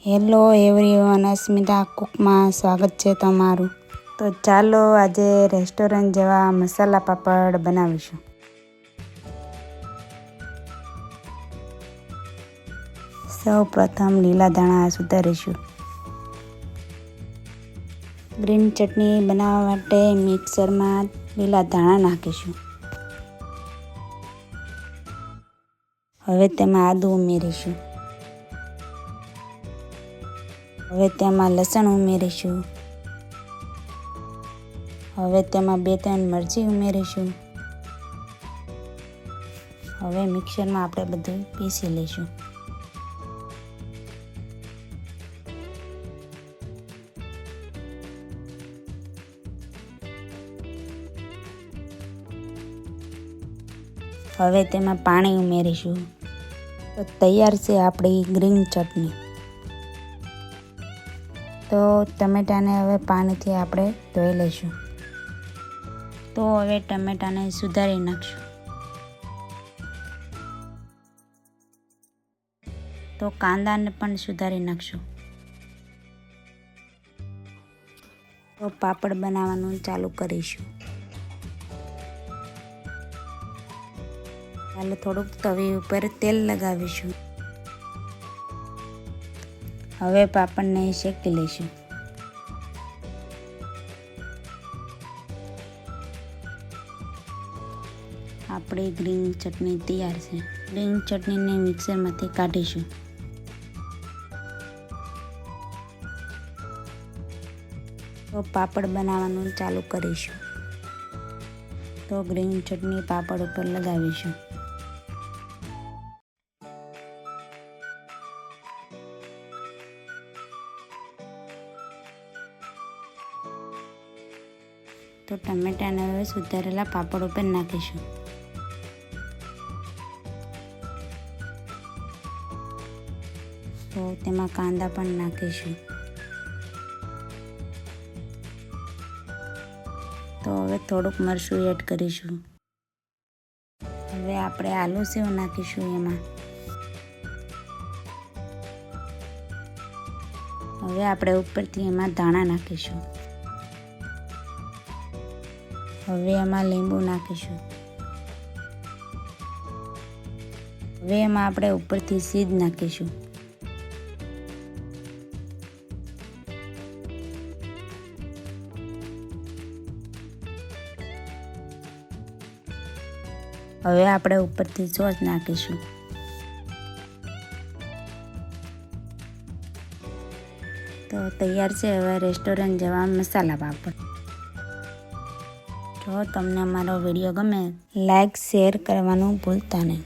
Hello everyone, અસ્મિતા કુકમાં સ્વાગત છે તમારું। તો ચાલો આજે રેસ્ટોરન્ટ જેવા મસાલા પાપડ બનાવીશું। સૌ પ્રથમ લીલા ધાણા સુધારીશું। ગ્રીન ચટણી બનાવવા માટે મિક્સરમાં લીલા ધાણા નાખીશું। હવે તેમાં આદું ઉમેરીશું। હવે તેમાં લસણ ઉમેરીશું। હવે તેમાં 2-3 મરચી ઉમેરીશું। હવે મિક્સરમાં આપણે બધું પીસી લઈશું। હવે તેમાં પાણી ઉમેરીશું। તો તૈયાર છે આપણી ગ્રીન ચટણી। તો ટમેટાને હવે પાણીથી આપણે ધોઈ લઈશું। તો હવે ટમેટાને સુધારી નાખશું। તો કાંદાને પણ સુધારી નાખશું। તો પાપડ બનાવવાનું ચાલુ કરીશું। ચાલો થોડુંક તવી ઉપર તેલ લગાવીશું। હવે પાપડને શેકી લઈશું। આપણી ગ્રીન ચટણી તૈયાર છે। ગ્રીન ચટણીને મિક્સરમાંથી કાઢીશું। તો પાપડ બનાવવાનું ચાલુ કરીશું। તો ગ્રીન ચટણી પાપડ ઉપર લગાવીશું। તો ટમેટાને હવે સુધારેલા પાપડ ઉપર નાખીશું। તો તેમાં કાંદા પણ નાખીશું। તો હવે થોડુંક મરચું એડ કરીશું। હવે આપણે આલુ સેવ નાખીશું એમાં। હવે આપણે ઉપરથી એમાં ધાણા નાખીશું। હવે એમાં લીંબુ નાખીશું। હવે એમાં આપણે ઉપરથી સીધ નાખીશું। હવે આપણે ઉપરથી સોસ નાખીશું। તો તૈયાર છે હવે રેસ્ટોરન્ટ જેવા મસાલા પાપડ। જો તમને અમારો વિડીયો ગમે લાઈક શેર કરવાનું ભૂલતા નહીં।